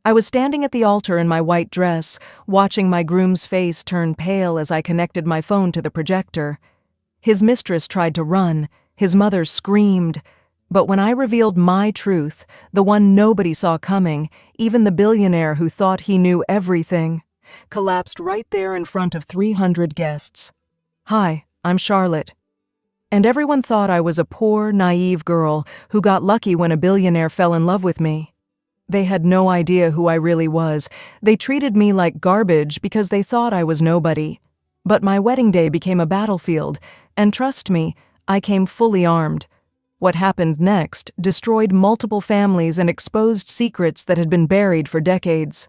I was standing at the altar in my white dress, watching my groom's face turn pale as I connected my phone to the projector. His mistress tried to run, his mother screamed, but when I revealed my truth, the one nobody saw coming, even the billionaire who thought he knew everything, collapsed right there in front of 300 guests. "Hi, I'm Charlotte." And everyone thought I was a poor, naive girl who got lucky when a billionaire fell in love with me. They had no idea who I really was. They treated me like garbage because they thought I was nobody. But my wedding day became a battlefield, and trust me, I came fully armed. What happened next destroyed multiple families and exposed secrets that had been buried for decades.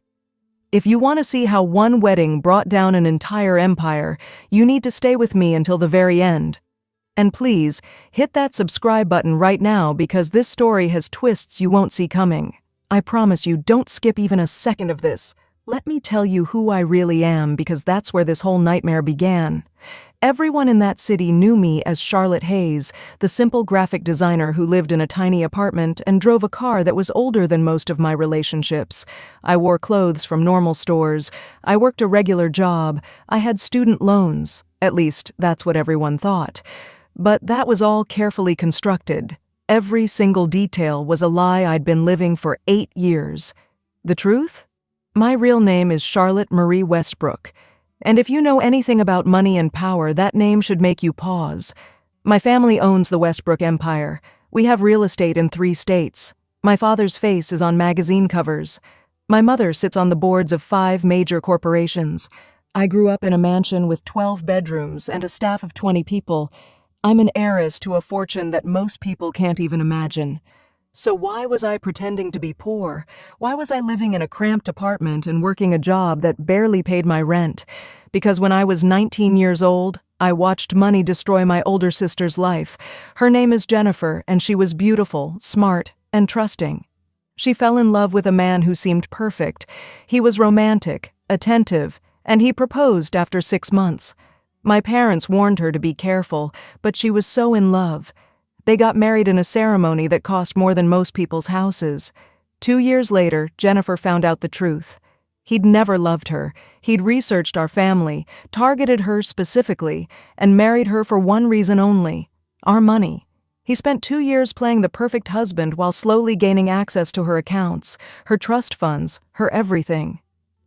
If you want to see how one wedding brought down an entire empire, you need to stay with me until the very end. And please, hit that subscribe button right now because this story has twists you won't see coming. I promise you, don't skip even a second of this. Let me tell you who I really am because that's where this whole nightmare began. Everyone in that city knew me as Charlotte Hayes, the simple graphic designer who lived in a tiny apartment and drove a car that was older than most of my relationships. I wore clothes from normal stores. I worked a regular job. I had student loans. At least, that's what everyone thought. But that was all carefully constructed. Every single detail was a lie I'd been living for 8 years. The truth? My real name is Charlotte Marie Westbrook. And if you know anything about money and power, that name should make you pause. My family owns the Westbrook Empire. We have real estate in 3 states. My father's face is on magazine covers. My mother sits on the boards of 5 major corporations. I grew up in a mansion with 12 bedrooms and a staff of 20 people. I'm an heiress to a fortune that most people can't even imagine. So why was I pretending to be poor? Why was I living in a cramped apartment and working a job that barely paid my rent? Because when I was 19 years old, I watched money destroy my older sister's life. Her name is Jennifer, and she was beautiful, smart, and trusting. She fell in love with a man who seemed perfect. He was romantic, attentive, and he proposed after 6 months. My parents warned her to be careful, but she was so in love. They got married in a ceremony that cost more than most people's houses. 2 years later, Jennifer found out the truth. He'd never loved her. He'd researched our family, targeted her specifically, and married her for one reason only: our money. He spent 2 years playing the perfect husband while slowly gaining access to her accounts, her trust funds, her everything.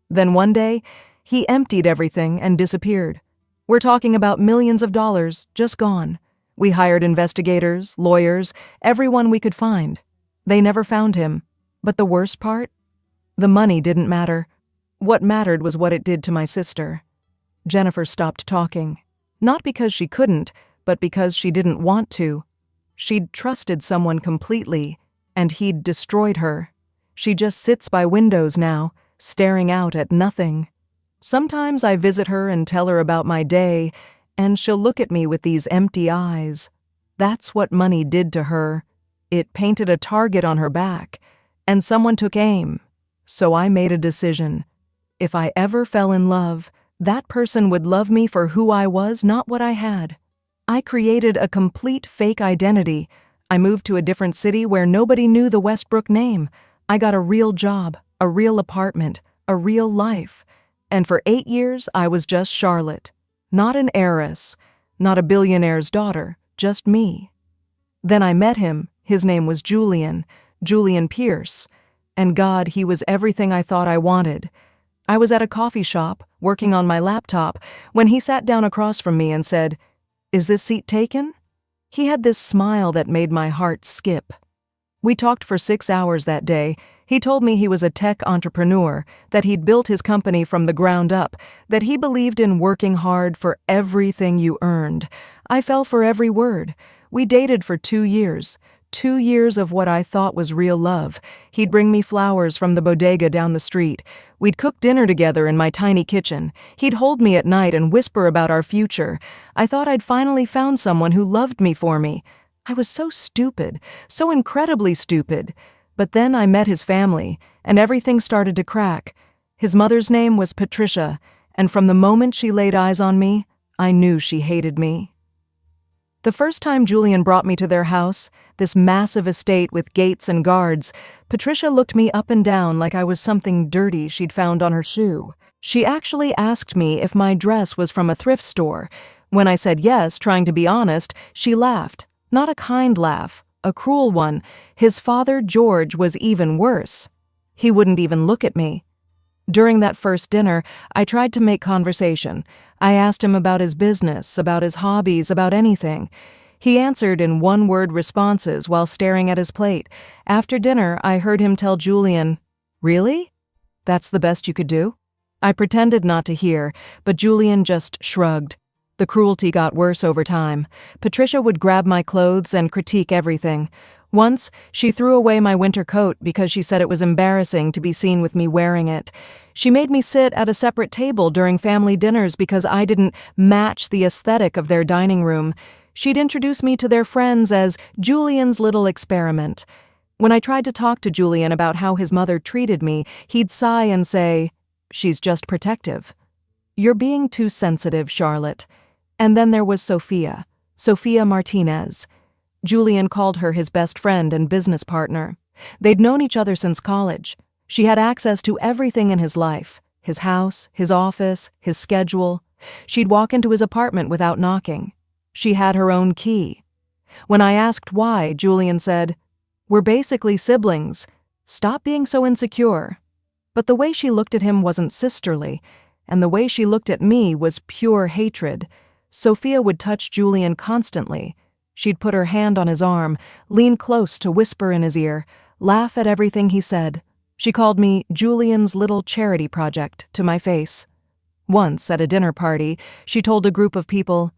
Then one day, he emptied everything and disappeared. We're talking about millions of dollars, just gone. We hired investigators, lawyers, everyone we could find. They never found him. But the worst part? The money didn't matter. What mattered was what it did to my sister. Jennifer stopped talking. Not because she couldn't, but because she didn't want to. She'd trusted someone completely, and he'd destroyed her. She just sits by windows now, staring out at nothing. Sometimes I visit her and tell her about my day, and she'll look at me with these empty eyes. That's what money did to her. It painted a target on her back, and someone took aim. So I made a decision. If I ever fell in love, that person would love me for who I was, not what I had. I created a complete fake identity. I moved to a different city where nobody knew the Westbrook name. I got a real job, a real apartment, a real life. And for 8 years, I was just Charlotte. Not an heiress, not a billionaire's daughter, just me. Then I met him. His name was Julian Pierce. And God, he was everything I thought I wanted. I was at a coffee shop, working on my laptop, when he sat down across from me and said, "Is this seat taken?" He had this smile that made my heart skip. We talked for 6 hours that day. He told me he was a tech entrepreneur, that he'd built his company from the ground up, that he believed in working hard for everything you earned. I fell for every word. We dated for 2 years. 2 years of what I thought was real love. He'd bring me flowers from the bodega down the street. We'd cook dinner together in my tiny kitchen. He'd hold me at night and whisper about our future. I thought I'd finally found someone who loved me for me. I was so stupid, so incredibly stupid. But then I met his family, and everything started to crack. His mother's name was Patricia, and from the moment she laid eyes on me, I knew she hated me. The first time Julian brought me to their house, this massive estate with gates and guards, Patricia looked me up and down like I was something dirty she'd found on her shoe. She actually asked me if my dress was from a thrift store. When I said yes, trying to be honest, she laughed. Not a kind laugh, a cruel one. His father, George, was even worse. He wouldn't even look at me. During that first dinner, I tried to make conversation. I asked him about his business, about his hobbies, about anything. He answered in one-word responses while staring at his plate. After dinner, I heard him tell Julian, "Really? That's the best you could do?" I pretended not to hear, but Julian just shrugged. The cruelty got worse over time. Patricia would grab my clothes and critique everything. Once, she threw away my winter coat because she said it was embarrassing to be seen with me wearing it. She made me sit at a separate table during family dinners because I didn't match the aesthetic of their dining room. She'd introduce me to their friends as Julian's little experiment. When I tried to talk to Julian about how his mother treated me, he'd sigh and say, "She's just protective." "You're being too sensitive, Charlotte." And then there was Sophia Martinez. Julian called her his best friend and business partner. They'd known each other since college. She had access to everything in his life, his house, his office, his schedule. She'd walk into his apartment without knocking. She had her own key. When I asked why, Julian said, "We're basically siblings. Stop being so insecure." But the way she looked at him wasn't sisterly, and the way she looked at me was pure hatred. Sophia would touch Julian constantly. She'd put her hand on his arm, lean close to whisper in his ear, laugh at everything he said. She called me Julian's little charity project to my face. Once, at a dinner party, she told a group of people,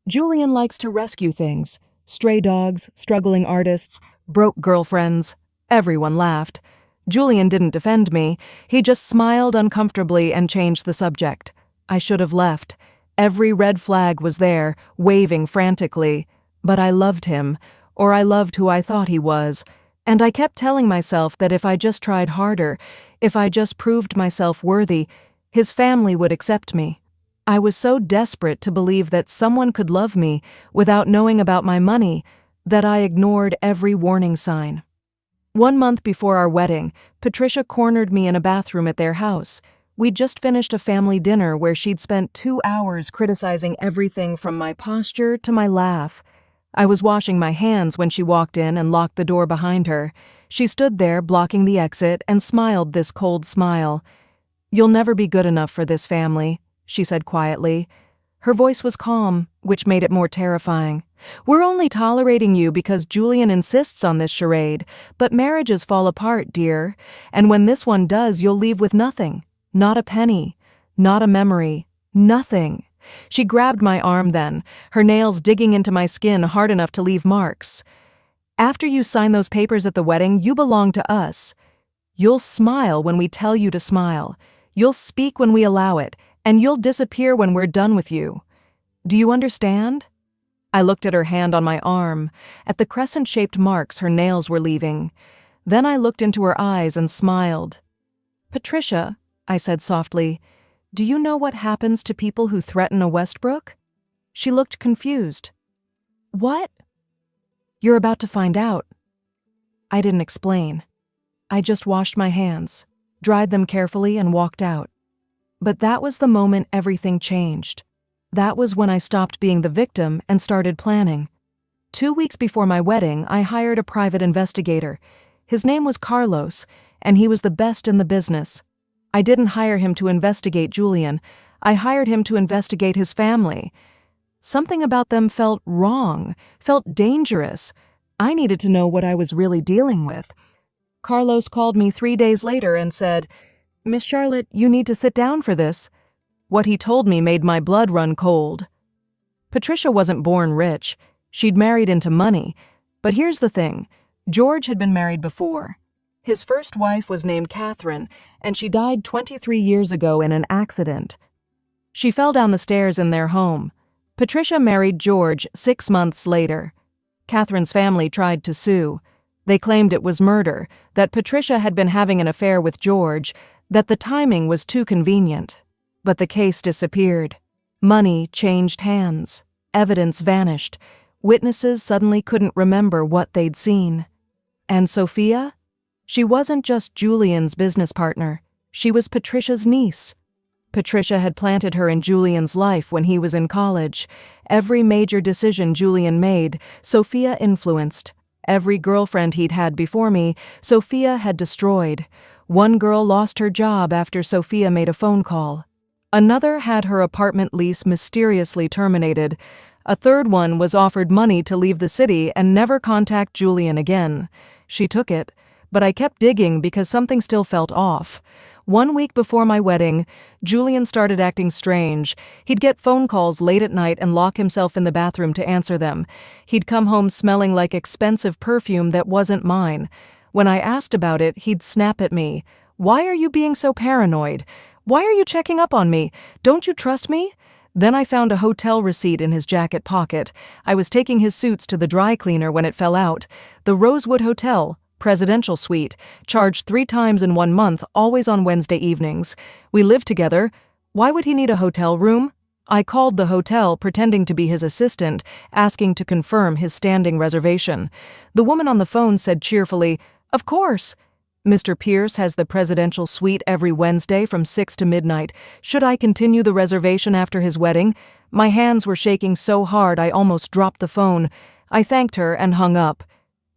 "Julian likes to rescue things. Stray dogs, struggling artists, broke girlfriends." Everyone laughed. Julian didn't defend me. He just smiled uncomfortably and changed the subject. I should have left. Every red flag was there, waving frantically. But I loved him, or I loved who I thought he was, and I kept telling myself that if I just tried harder, if I just proved myself worthy, his family would accept me. I was so desperate to believe that someone could love me without knowing about my money that I ignored every warning sign. 1 month before our wedding, Patricia cornered me in a bathroom at their house. We'd just finished a family dinner where she'd spent 2 hours criticizing everything from my posture to my laugh. I was washing my hands when she walked in and locked the door behind her. She stood there, blocking the exit, and smiled this cold smile. "You'll never be good enough for this family," she said quietly. Her voice was calm, which made it more terrifying. "We're only tolerating you because Julian insists on this charade, but marriages fall apart, dear, and when this one does, you'll leave with nothing. Not a penny, not a memory, nothing." She grabbed my arm then, her nails digging into my skin hard enough to leave marks. "After you sign those papers at the wedding, you belong to us. You'll smile when we tell you to smile. You'll speak when we allow it, and you'll disappear when we're done with you. Do you understand?" I looked at her hand on my arm, at the crescent-shaped marks her nails were leaving. Then I looked into her eyes and smiled. "Patricia," I said softly, "do you know what happens to people who threaten a Westbrook?" She looked confused. "What?" "You're about to find out." I didn't explain. I just washed my hands, dried them carefully, and walked out. But that was the moment everything changed. That was when I stopped being the victim and started planning. 2 weeks before my wedding, I hired a private investigator. His name was Carlos, and he was the best in the business. I didn't hire him to investigate Julian. I hired him to investigate his family. Something about them felt wrong, felt dangerous. I needed to know what I was really dealing with. Carlos called me 3 days later and said, "Miss Charlotte, you need to sit down for this." What he told me made my blood run cold. Patricia wasn't born rich. She'd married into money. But here's the thing. George had been married before. His first wife was named Catherine, and she died 23 years ago in an accident. She fell down the stairs in their home. Patricia married George 6 months later. Catherine's family tried to sue. They claimed it was murder, that Patricia had been having an affair with George, that the timing was too convenient. But the case disappeared. Money changed hands. Evidence vanished. Witnesses suddenly couldn't remember what they'd seen. And Sophia? She wasn't just Julian's business partner. She was Patricia's niece. Patricia had planted her in Julian's life when he was in college. Every major decision Julian made, Sophia influenced. Every girlfriend he'd had before me, Sophia had destroyed. One girl lost her job after Sophia made a phone call. Another had her apartment lease mysteriously terminated. A third one was offered money to leave the city and never contact Julian again. She took it, but I kept digging because something still felt off. 1 week before my wedding, Julian started acting strange. He'd get phone calls late at night and lock himself in the bathroom to answer them. He'd come home smelling like expensive perfume that wasn't mine. When I asked about it, he'd snap at me. "Why are you being so paranoid? Why are you checking up on me? Don't you trust me?" Then I found a hotel receipt in his jacket pocket. I was taking his suits to the dry cleaner when it fell out. The Rosewood Hotel, presidential suite, charged 3 times in 1 month, always on Wednesday evenings. We lived together. Why would he need a hotel room? I called the hotel, pretending to be his assistant, asking to confirm his standing reservation. The woman on the phone said cheerfully, "Of course. Mr. Pierce has the presidential suite every Wednesday from 6 to midnight. Should I continue the reservation after his wedding?" My hands were shaking so hard I almost dropped the phone. I thanked her and hung up.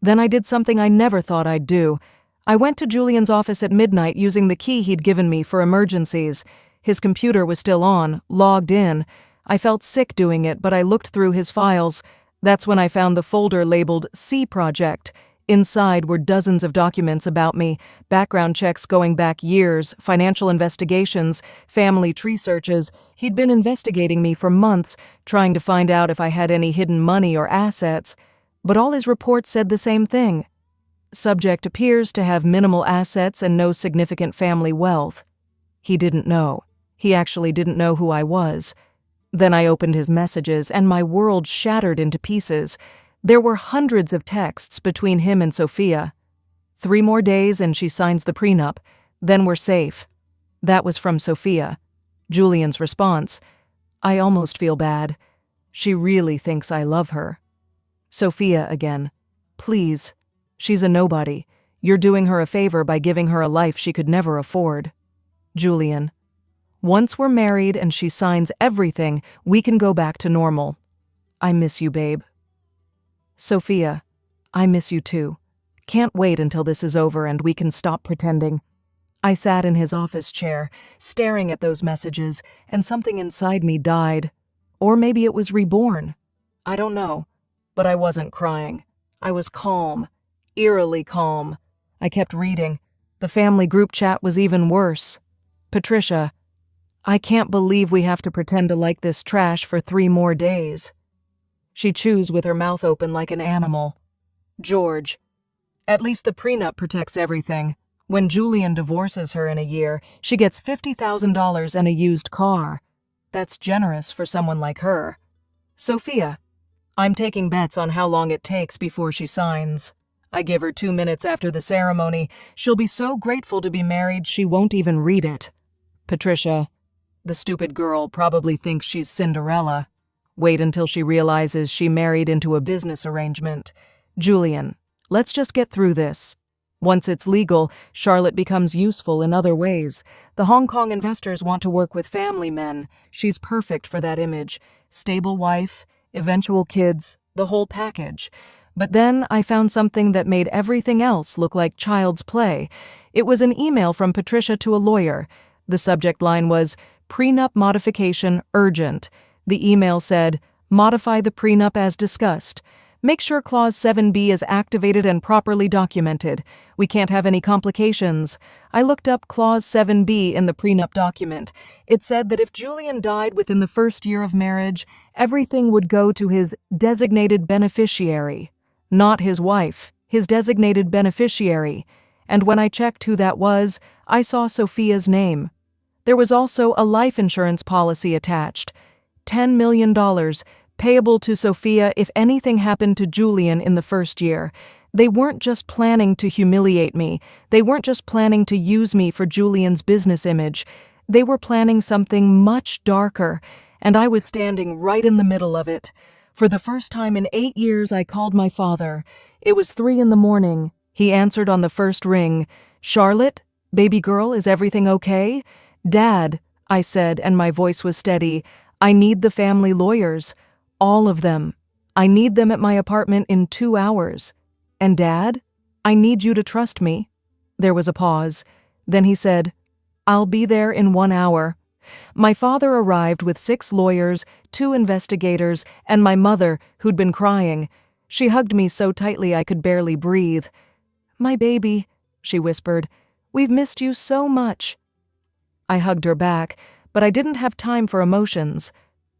Then I did something I never thought I'd do. I went to Julian's office at midnight using the key he'd given me for emergencies. His computer was still on, logged in. I felt sick doing it, but I looked through his files. That's when I found the folder labeled C Project. Inside were dozens of documents about me, background checks going back years, financial investigations, family tree searches. He'd been investigating me for months, trying to find out if I had any hidden money or assets. But all his reports said the same thing. Subject appears to have minimal assets and no significant family wealth. He didn't know. He actually didn't know who I was. Then I opened his messages and my world shattered into pieces. There were hundreds of texts between him and Sophia. 3 more days and she signs the prenup. Then we're safe. That was from Sophia. Julian's response, "I almost feel bad. She really thinks I love her." Sophia again. "Please. She's a nobody. You're doing her a favor by giving her a life she could never afford." Julian. "Once we're married and she signs everything, we can go back to normal. I miss you, babe." Sophia. "I miss you too. Can't wait until this is over and we can stop pretending." I sat in his office chair, staring at those messages, and something inside me died. Or maybe it was reborn. I don't know. But I wasn't crying. I was calm, eerily calm. I kept reading. The family group chat was even worse. Patricia, "I can't believe we have to pretend to like this trash for 3 more days." She chews with her mouth open like an animal. George, "At least the prenup protects everything. When Julian divorces her in a year, she gets $50,000 and a used car. That's generous for someone like her." Sophia, "I'm taking bets on how long it takes before she signs. I give her 2 minutes after the ceremony. She'll be so grateful to be married she won't even read it." Patricia, "The stupid girl probably thinks she's Cinderella. Wait until she realizes she married into a business arrangement." Julian, "Let's just get through this. Once it's legal, Charlotte becomes useful in other ways. The Hong Kong investors want to work with family men. She's perfect for that image. Stable wife, eventual kids, the whole package." But then I found something that made everything else look like child's play. It was an email from Patricia to a lawyer. The subject line was, "Prenup modification urgent." The email said, "Modify the prenup as discussed. Make sure Clause 7B is activated and properly documented. We can't have any complications." I looked up Clause 7B in the prenup document. It said that if Julian died within the first year of marriage, everything would go to his designated beneficiary. Not his wife, his designated beneficiary. And when I checked who that was, I saw Sophia's name. There was also a life insurance policy attached. $10 million, payable to Sophia if anything happened to Julian in the first year. They weren't just planning to humiliate me. They weren't just planning to use me for Julian's business image. They were planning something much darker, and I was standing right in the middle of it. For the first time in 8 years, I called my father. It was 3 in the morning. He answered on the first ring. "Charlotte? Baby girl, is everything okay?" "Dad," I said, and my voice was steady, "I need the family lawyers. All of them. I need them at my apartment in 2 hours. And Dad, I need you to trust me." There was a pause. Then he said, "I'll be there in 1 hour." My father arrived with 6 lawyers, 2 investigators, and my mother, who'd been crying. She hugged me so tightly I could barely breathe. "My baby," she whispered, "we've missed you so much." I hugged her back, but I didn't have time for emotions.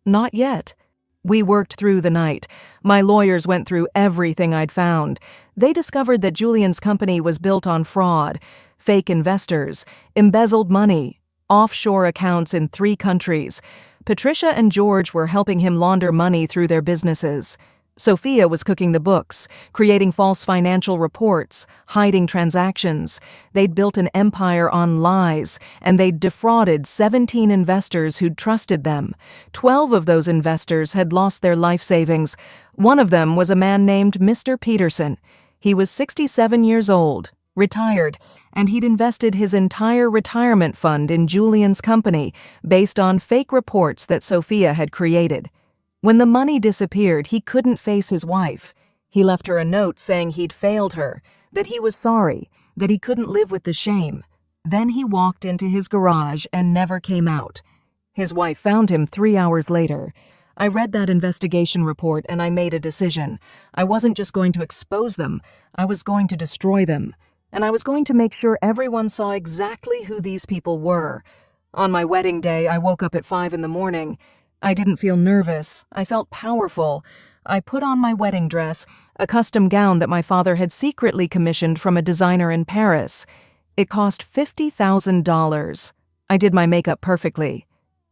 Not yet. We worked through the night. My lawyers went through everything I'd found. They discovered that Julian's company was built on fraud, fake investors, embezzled money, offshore accounts in 3 countries. Patricia and George were helping him launder money through their businesses. Sophia was cooking the books, creating false financial reports, hiding transactions. They'd built an empire on lies, and they'd defrauded 17 investors who'd trusted them. 12 of those investors had lost their life savings. One of them was a man named Mr. Peterson. He was 67 years old, retired, and he'd invested his entire retirement fund in Julian's company based on fake reports that Sophia had created. When the money disappeared, he couldn't face his wife. He left her a note saying he'd failed her, that he was sorry, that he couldn't live with the shame. Then he walked into his garage and never came out. His wife found him 3 hours later. I read that investigation report and I made a decision. I wasn't just going to expose them, I was going to destroy them. And I was going to make sure everyone saw exactly who these people were. On my wedding day, I woke up at 5 in the morning. I didn't feel nervous. I felt powerful. I put on my wedding dress, a custom gown that my father had secretly commissioned from a designer in Paris. It cost $50,000. I did my makeup perfectly.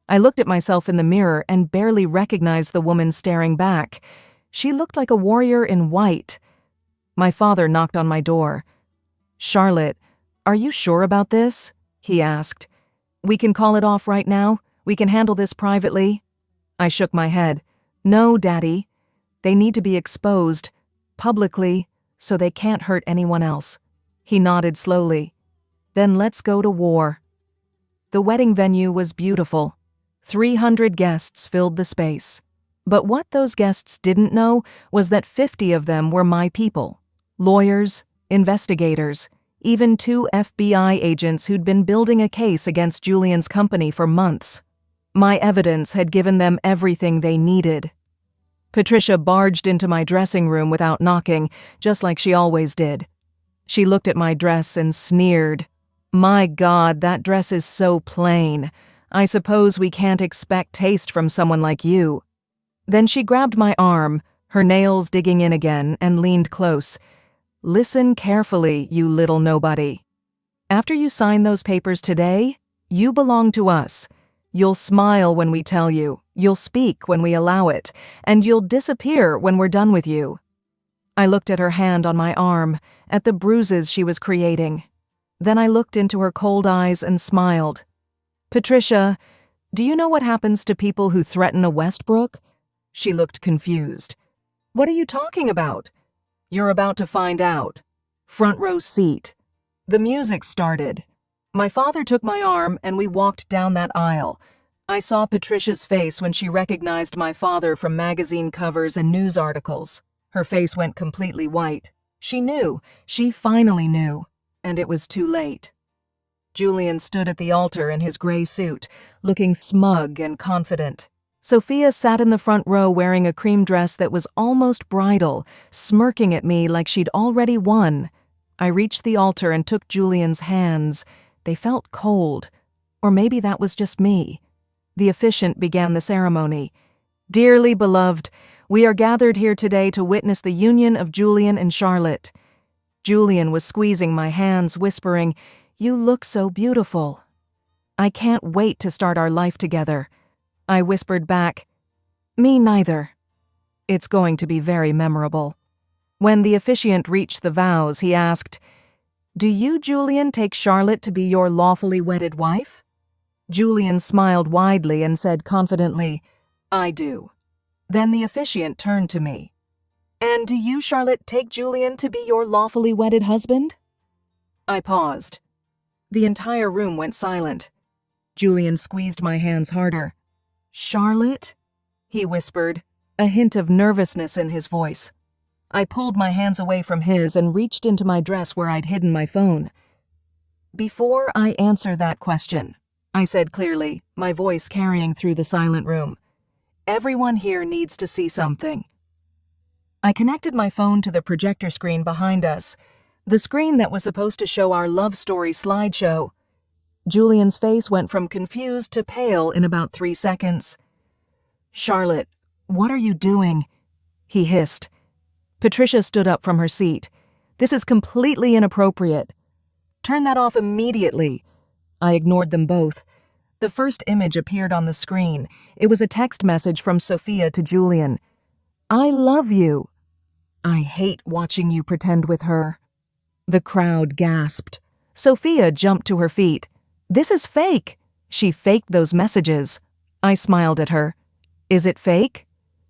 I looked at myself in the mirror and barely recognized the woman staring back. She looked like a warrior in white. My father knocked on my door. "Charlotte, are you sure about this?" he asked. "We can call it off right now? We can handle this privately?" I shook my head. "No, Daddy. They need to be exposed, publicly, so they can't hurt anyone else." He nodded slowly. "Then let's go to war." The wedding venue was beautiful. 300 guests filled the space. But what those guests didn't know was that 50 of them were my people. Lawyers, investigators, even 2 FBI agents who'd been building a case against Julian's company for months. My evidence had given them everything they needed. Patricia barged into my dressing room without knocking, just like she always did. She looked at my dress and sneered. "My God, that dress is so plain. I suppose we can't expect taste from someone like you." Then she grabbed my arm, her nails digging in again, and leaned close. "Listen carefully, you little nobody. After you sign those papers today, you belong to us. You'll smile when we tell you, you'll speak when we allow it, and you'll disappear when we're done with you." I looked at her hand on my arm, at the bruises she was creating. Then I looked into her cold eyes and smiled. "Patricia, do you know what happens to people who threaten a Westbrook?" She looked confused. "What are you talking about?" "You're about to find out. Front row seat." The music started. My father took my arm and we walked down that aisle. I saw Patricia's face when she recognized my father from magazine covers and news articles. Her face went completely white. She knew. She finally knew. And it was too late. Julian stood at the altar in his gray suit, looking smug and confident. Sophia sat in the front row wearing a cream dress that was almost bridal, smirking at me like she'd already won. I reached the altar and took Julian's hands. They felt cold. Or maybe that was just me. The officiant began the ceremony. "Dearly beloved, we are gathered here today to witness the union of Julian and Charlotte." Julian was squeezing my hands, whispering, "You look so beautiful." "I can't wait to start our life together." I whispered back, "Me neither." It's going to be very memorable. When the officiant reached the vows, he asked, "Do you, Julian, take Charlotte to be your lawfully wedded wife?" Julian smiled widely and said confidently, "I do." Then the officiant turned to me. "And do you, Charlotte, take Julian to be your lawfully wedded husband?" I paused. The entire room went silent. Julian squeezed my hands harder. "Charlotte?" he whispered, a hint of nervousness in his voice. I pulled my hands away from his and reached into my dress where I'd hidden my phone. "Before I answer that question," I said clearly, my voice carrying through the silent room, "everyone here needs to see something." I connected my phone to the projector screen behind us, the screen that was supposed to show our love story slideshow. Julian's face went from confused to pale in about 3 seconds. "Charlotte, what are you doing?" he hissed. Patricia stood up from her seat. "This is completely inappropriate." "Turn that off immediately." I ignored them both. The first image appeared on the screen. It was a text message from Sophia to Julian. "I love you." "I hate watching you pretend with her." The crowd gasped. Sophia jumped to her feet. "This is fake." She faked those messages. I smiled at her. "Is it fake?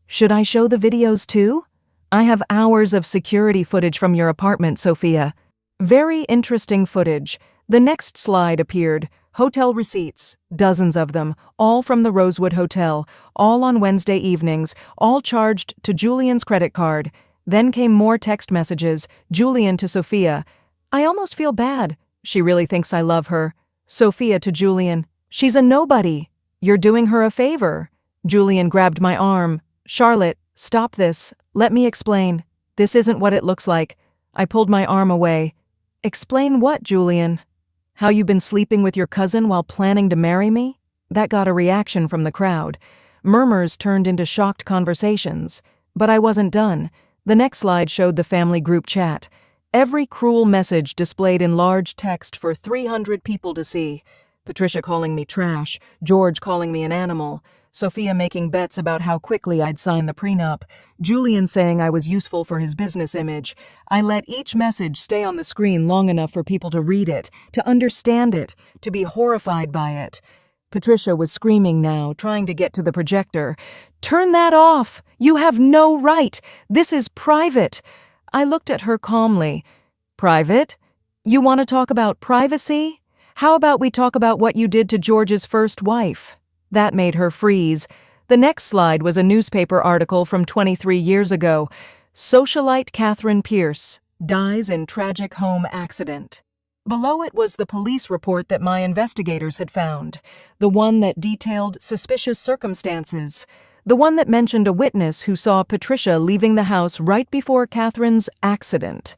Should I show the videos too? I have hours of security footage from your apartment, Sophia." Very interesting footage. The next slide appeared. Hotel receipts, dozens of them, all from the Rosewood Hotel, all on Wednesday evenings, all charged to Julian's credit card. Then came more text messages, Julian to Sophia. "I almost feel bad. She really thinks I love her." Sophia to Julian. "She's a nobody. You're doing her a favor." Julian grabbed my arm. "Charlotte, stop this. Let me explain. This isn't what it looks like." I pulled my arm away. "Explain what, Julian? How you've been sleeping with your cousin while planning to marry me?" That got a reaction from the crowd. Murmurs turned into shocked conversations. But I wasn't done. The next slide showed the family group chat. Every cruel message displayed in large text for 300 people to see. Patricia calling me trash, George calling me an animal, Sophia making bets about how quickly I'd sign the prenup, Julian saying I was useful for his business image. I let each message stay on the screen long enough for people to read it, to understand it, to be horrified by it. Patricia was screaming now, trying to get to the projector. "Turn that off! You have no right! This is private!" I looked at her calmly. "Private? You want to talk about privacy? How about we talk about what you did to George's first wife?" That made her freeze. The next slide was a newspaper article from 23 years ago. Socialite Catherine Pierce dies in tragic home accident. Below it was the police report that my investigators had found, the one that detailed suspicious circumstances, the one that mentioned a witness who saw Patricia leaving the house right before Catherine's accident,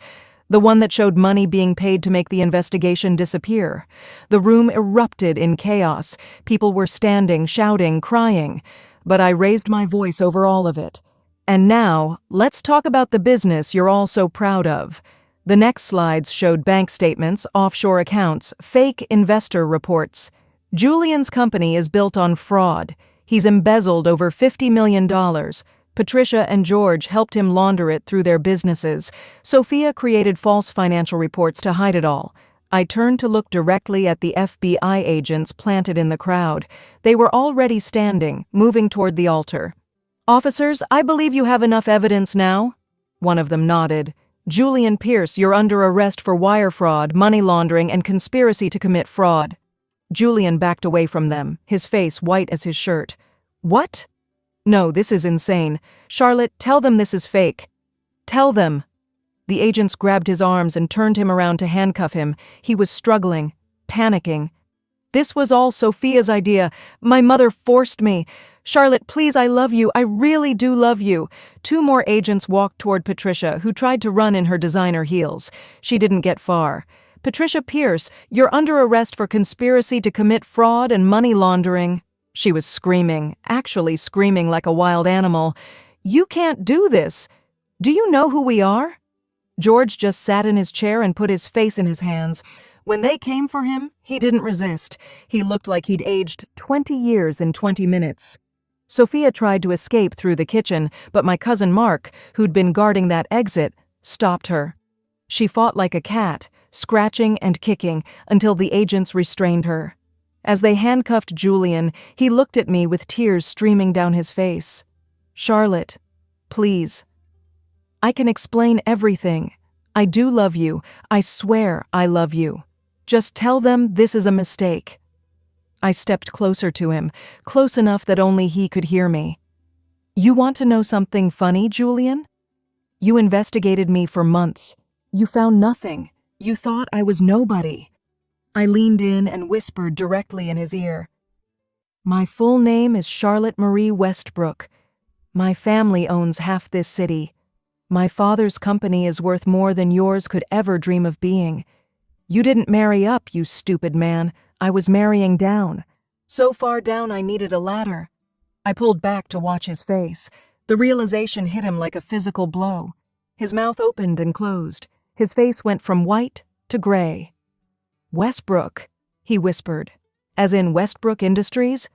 the one that showed money being paid to make the investigation disappear. The room erupted in chaos. People were standing, shouting, crying. But I raised my voice over all of it. "And now, let's talk about the business you're all so proud of." The next slides showed bank statements, offshore accounts, fake investor reports. Julian's company is built on fraud. He's embezzled over $50 million. Patricia and George helped him launder it through their businesses. Sophia created false financial reports to hide it all. I turned to look directly at the FBI agents planted in the crowd. They were already standing, moving toward the altar. "Officers, I believe you have enough evidence now." One of them nodded. "Julian Pierce, you're under arrest for wire fraud, money laundering, and conspiracy to commit fraud." Julian backed away from them, his face white as his shirt. "What? No, this is insane. Charlotte, tell them this is fake. Tell them." The agents grabbed his arms and turned him around to handcuff him. He was struggling, panicking. "This was all Sophia's idea. My mother forced me. Charlotte, please, I love you. I really do love you." 2 more agents walked toward Patricia, who tried to run in her designer heels. She didn't get far. "Patricia Pierce, you're under arrest for conspiracy to commit fraud and money laundering." She was screaming, actually screaming like a wild animal. "You can't do this. Do you know who we are?" George just sat in his chair and put his face in his hands. When they came for him, he didn't resist. He looked like he'd aged 20 years in 20 minutes. Sophia tried to escape through the kitchen, but my cousin Mark, who'd been guarding that exit, stopped her. She fought like a cat, scratching and kicking, until the agents restrained her. As they handcuffed Julian, he looked at me with tears streaming down his face. Charlotte, please. I can explain everything. I do love you. I swear I love you. Just tell them this is a mistake. I stepped closer to him, close enough that only he could hear me. You want to know something funny, Julian? You investigated me for months. You found nothing. You thought I was nobody. I leaned in and whispered directly in his ear. My full name is Charlotte Marie Westbrook. My family owns half this city. My father's company is worth more than yours could ever dream of being. You didn't marry up, you stupid man. I was marrying down. So far down I needed a ladder. I pulled back to watch his face. The realization hit him like a physical blow. His mouth opened and closed. His face went from white to gray. Westbrook, he whispered. As in Westbrook Industries?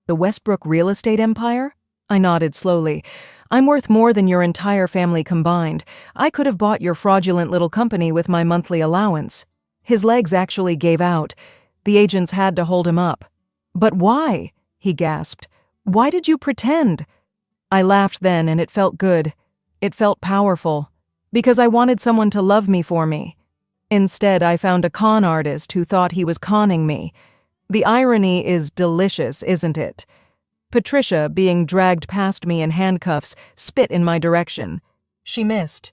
The Westbrook real estate empire? I nodded slowly. I'm worth more than your entire family combined. I could have bought your fraudulent little company with my monthly allowance. His legs actually gave out. The agents had to hold him up. But why? He gasped. Why did you pretend? I laughed then, and it felt good. It felt powerful. Because I wanted someone to love me for me. Instead, I found a con artist who thought he was conning me. The irony is delicious, isn't it? Patricia, being dragged past me in handcuffs, spit in my direction. She missed.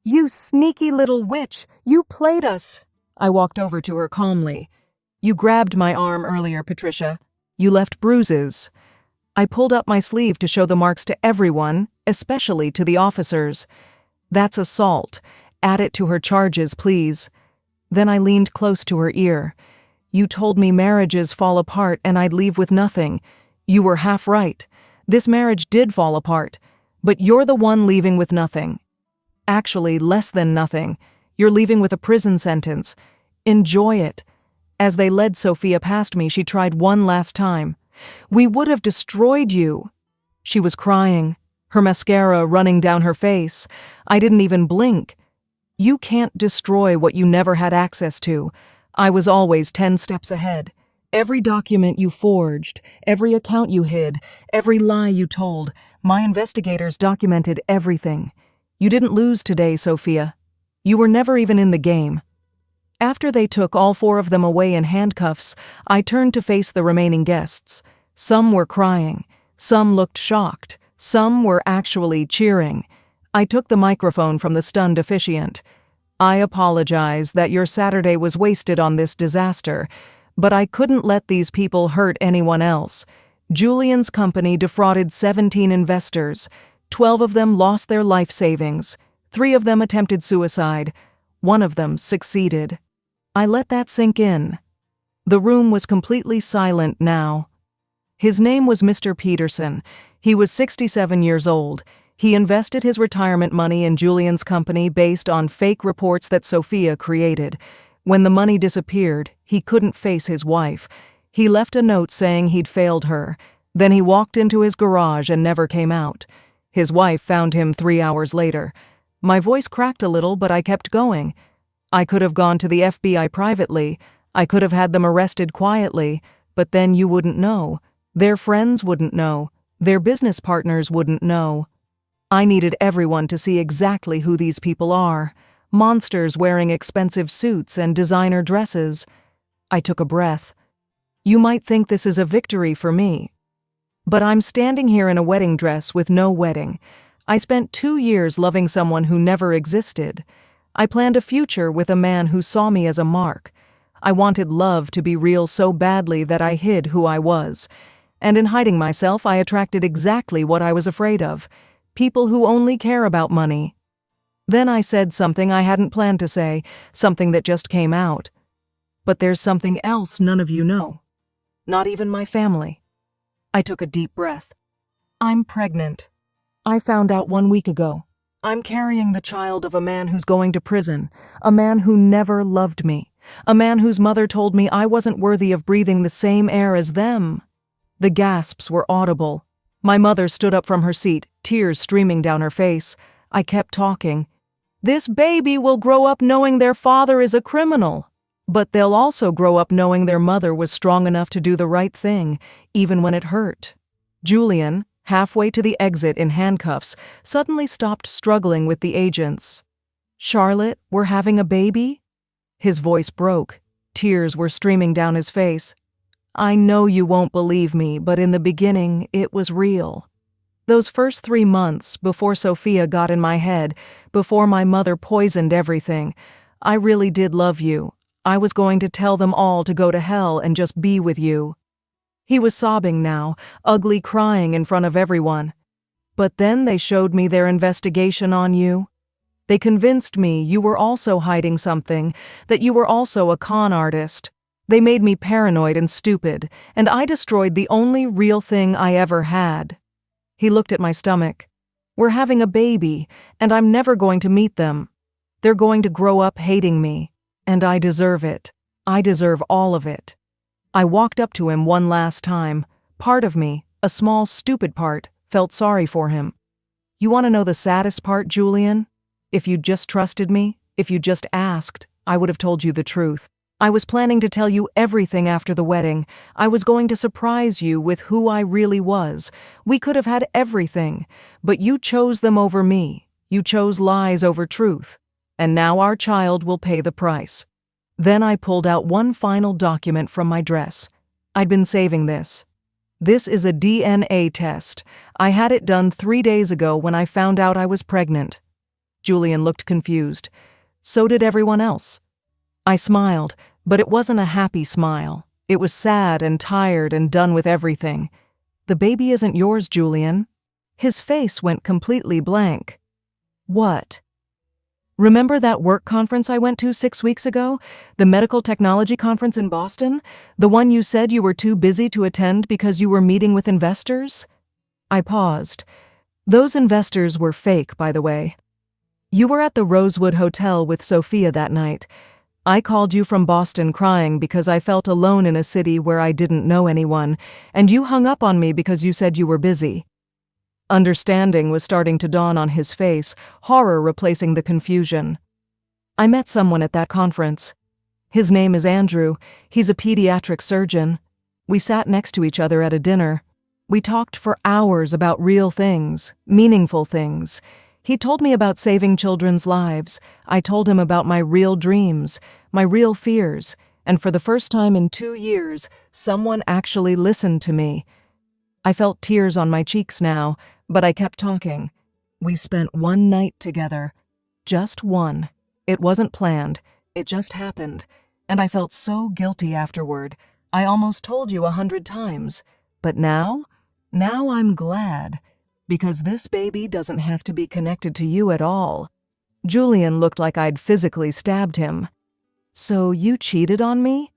You sneaky little witch! You played us! I walked over to her calmly. You grabbed my arm earlier, Patricia. You left bruises. I pulled up my sleeve to show the marks to everyone, especially to the officers. That's assault. Add it to her charges, please. Then I leaned close to her ear. You told me marriages fall apart and I'd leave with nothing. You were half right. This marriage did fall apart, but you're the one leaving with nothing. Actually, less than nothing. You're leaving with a prison sentence. Enjoy it. As they led Sophia past me, she tried one last time. We would have destroyed you. She was crying, her mascara running down her face. I didn't even blink. You can't destroy what you never had access to. I was always 10 steps ahead. Every document you forged, every account you hid, every lie you told, my investigators documented everything. You didn't lose today, Sophia. You were never even in the game. After they took all 4 of them away in handcuffs, I turned to face the remaining guests. Some were crying. Some looked shocked. Some were actually cheering. I took the microphone from the stunned officiant. I apologize that your Saturday was wasted on this disaster, but I couldn't let these people hurt anyone else. Julian's company defrauded 17 investors. 12 of them lost their life savings. 3 of them attempted suicide. 1 of them succeeded. I let that sink in. The room was completely silent now. His name was Mr. Peterson. He was 67 years old. He invested his retirement money in Julian's company based on fake reports that Sophia created. When the money disappeared, he couldn't face his wife. He left a note saying he'd failed her. Then he walked into his garage and never came out. His wife found him 3 hours later. My voice cracked a little, but I kept going. I could have gone to the FBI privately. I could have had them arrested quietly, but then you wouldn't know. Their friends wouldn't know. Their business partners wouldn't know. I needed everyone to see exactly who these people are. Monsters wearing expensive suits and designer dresses. I took a breath. You might think this is a victory for me, but I'm standing here in a wedding dress with no wedding. I spent 2 years loving someone who never existed. I planned a future with a man who saw me as a mark. I wanted love to be real so badly that I hid who I was. And in hiding myself, I attracted exactly what I was afraid of. People who only care about money. Then I said something I hadn't planned to say, something that just came out. But there's something else none of you know. Not even my family. I took a deep breath. I'm pregnant. I found out 1 week ago. I'm carrying the child of a man who's going to prison, a man who never loved me, a man whose mother told me I wasn't worthy of breathing the same air as them. The gasps were audible. My mother stood up from her seat, tears streaming down her face. I kept talking. This baby will grow up knowing their father is a criminal, but they'll also grow up knowing their mother was strong enough to do the right thing, even when it hurt. Julian halfway to the exit in handcuffs, suddenly stopped struggling with the agents. "Charlotte, we're having a baby?" His voice broke. Tears were streaming down his face. "I know you won't believe me, but in the beginning, it was real. Those first 3 months, before Sophia got in my head, before my mother poisoned everything, I really did love you. I was going to tell them all to go to hell and just be with you." He was sobbing now, ugly crying in front of everyone. "But then they showed me their investigation on you. They convinced me you were also hiding something, that you were also a con artist. They made me paranoid and stupid, and I destroyed the only real thing I ever had." He looked at my stomach. "We're having a baby, and I'm never going to meet them. They're going to grow up hating me, and I deserve it. I deserve all of it." I walked up to him one last time. Part of me, a small stupid part, felt sorry for him. "You want to know the saddest part, Julian? If you'd just trusted me, if you'd just asked, I would have told you the truth. I was planning to tell you everything after the wedding. I was going to surprise you with who I really was. We could have had everything, but you chose them over me. You chose lies over truth. And now our child will pay the price." Then I pulled out one final document from my dress. I'd been saving this. "This is a DNA test. I had it done 3 days ago when I found out I was pregnant." Julian looked confused. So did everyone else. I smiled, but it wasn't a happy smile. It was sad and tired and done with everything. "The baby isn't yours, Julian." His face went completely blank. "What?" "Remember that work conference I went to 6 weeks ago? The medical technology conference in Boston? The one you said you were too busy to attend because you were meeting with investors?" I paused. "Those investors were fake, by the way. You were at the Rosewood Hotel with Sophia that night. I called you from Boston crying because I felt alone in a city where I didn't know anyone, and you hung up on me because you said you were busy." Understanding was starting to dawn on his face, horror replacing the confusion. "I met someone at that conference. His name is Andrew. He's a pediatric surgeon. We sat next to each other at a dinner. We talked for hours about real things, meaningful things. He told me about saving children's lives. I told him about my real dreams, my real fears, and for the first time in 2 years, someone actually listened to me." I felt tears on my cheeks now, but I kept talking. "We spent one night together. Just one. It wasn't planned. It just happened. And I felt so guilty afterward. I almost told you 100 times. But now I'm glad. Because this baby doesn't have to be connected to you at all." Julian looked like I'd physically stabbed him. "So you cheated on me?"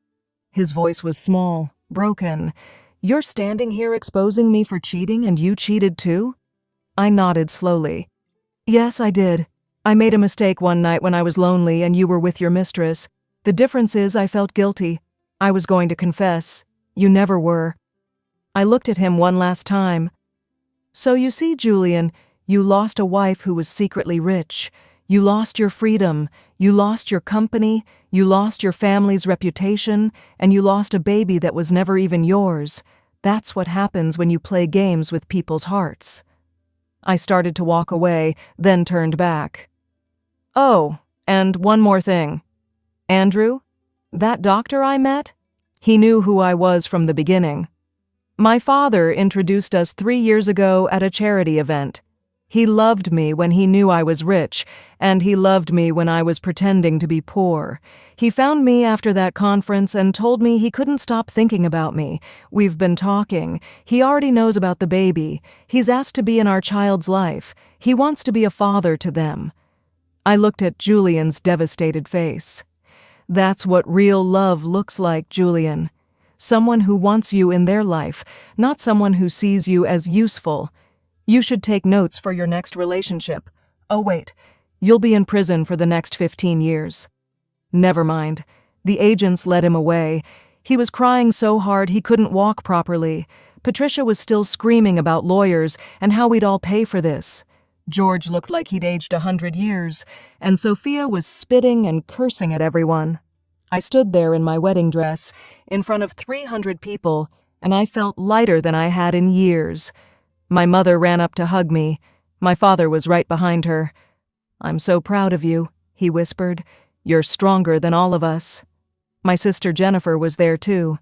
His voice was small, broken. "You're standing here exposing me for cheating and you cheated too?" I nodded slowly. "Yes, I did. I made a mistake one night when I was lonely and you were with your mistress. The difference is I felt guilty. I was going to confess. You never were." I looked at him one last time. "So you see, Julian, you lost a wife who was secretly rich. You lost your freedom. You lost your company. You lost your family's reputation. And you lost a baby that was never even yours. That's what happens when you play games with people's hearts." I started to walk away, then turned back. "Oh, and one more thing. Andrew, that doctor I met, he knew who I was from the beginning. My father introduced us 3 years ago at a charity event. He loved me when he knew I was rich, and he loved me when I was pretending to be poor. He found me after that conference and told me he couldn't stop thinking about me. We've been talking. He already knows about the baby. He's asked to be in our child's life. He wants to be a father to them." I looked at Julian's devastated face. "That's what real love looks like, Julian. Someone who wants you in their life, not someone who sees you as useful. You should take notes for your next relationship. Oh wait, you'll be in prison for the next 15 years. Never mind. The agents led him away. He was crying so hard he couldn't walk properly. Patricia was still screaming about lawyers and how we'd all pay for this. George looked like he'd aged 100 years, and Sophia was spitting and cursing at everyone. I stood there in my wedding dress, in front of 300 people, and I felt lighter than I had in years. My mother ran up to hug me. My father was right behind her. "I'm so proud of you," he whispered. "You're stronger than all of us." My sister Jennifer was there too.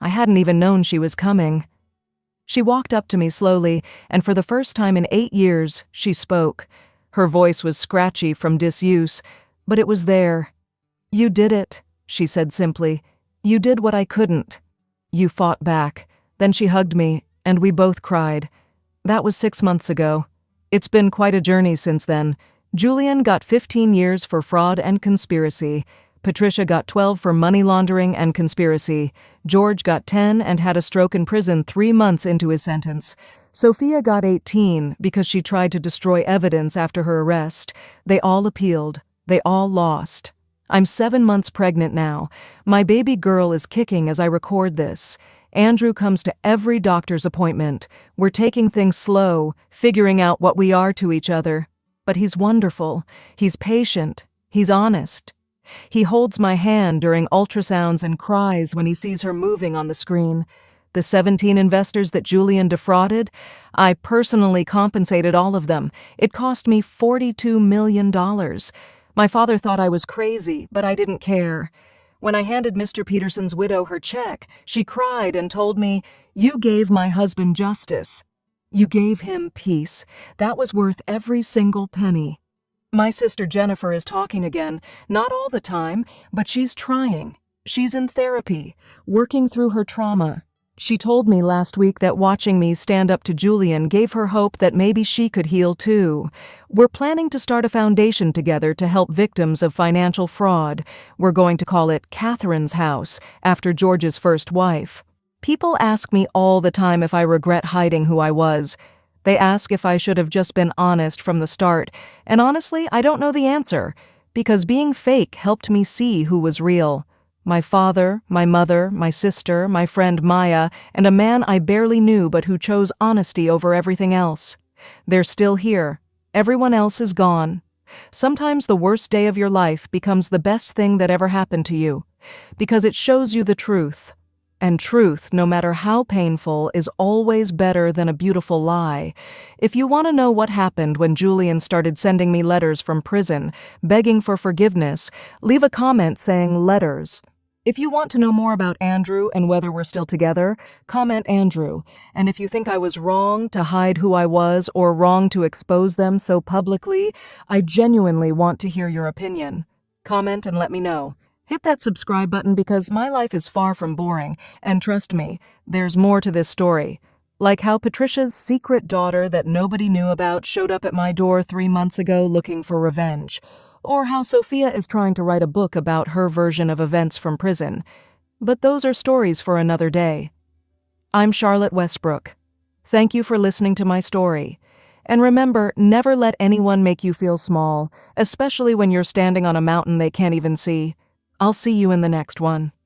I hadn't even known she was coming. She walked up to me slowly, and for the first time in 8 years, she spoke. Her voice was scratchy from disuse, but it was there. "You did it," she said simply. "You did what I couldn't. You fought back." Then she hugged me, and we both cried. That was 6 months ago. It's been quite a journey since then. Julian got 15 years for fraud and conspiracy. Patricia got 12 for money laundering and conspiracy. George got 10 and had a stroke in prison 3 months into his sentence. Sophia got 18 because she tried to destroy evidence after her arrest. They all appealed. They all lost. I'm 7 months pregnant now. My baby girl is kicking as I record this. Andrew comes to every doctor's appointment. We're taking things slow, figuring out what we are to each other. But he's wonderful. He's patient. He's honest. He holds my hand during ultrasounds and cries when he sees her moving on the screen. The 17 investors that Julian defrauded, I personally compensated all of them. It cost me $42 million. My father thought I was crazy, but I didn't care. When I handed Mr. Peterson's widow her check, she cried and told me, "You gave my husband justice. You gave him peace. That was worth every single penny." My sister Jennifer is talking again, not all the time, but she's trying. She's in therapy, working through her trauma. She told me last week that watching me stand up to Julian gave her hope that maybe she could heal too. We're planning to start a foundation together to help victims of financial fraud. We're going to call it Catherine's House, after George's first wife. People ask me all the time if I regret hiding who I was. They ask if I should have just been honest from the start, and honestly, I don't know the answer, because being fake helped me see who was real. My father, my mother, my sister, my friend Maya, and a man I barely knew but who chose honesty over everything else. They're still here. Everyone else is gone. Sometimes the worst day of your life becomes the best thing that ever happened to you, because it shows you the truth. And truth, no matter how painful, is always better than a beautiful lie. If you want to know what happened when Julian started sending me letters from prison, begging for forgiveness, leave a comment saying letters. If you want to know more about Andrew and whether we're still together, comment Andrew. And if you think I was wrong to hide who I was or wrong to expose them so publicly, I genuinely want to hear your opinion. Comment and let me know. Hit that subscribe button because my life is far from boring, and trust me, there's more to this story. Like how Patricia's secret daughter that nobody knew about showed up at my door 3 months ago looking for revenge. Or how Sophia is trying to write a book about her version of events from prison. But those are stories for another day. I'm Charlotte Westbrook. Thank you for listening to my story. And remember, never let anyone make you feel small, especially when you're standing on a mountain they can't even see. I'll see you in the next one.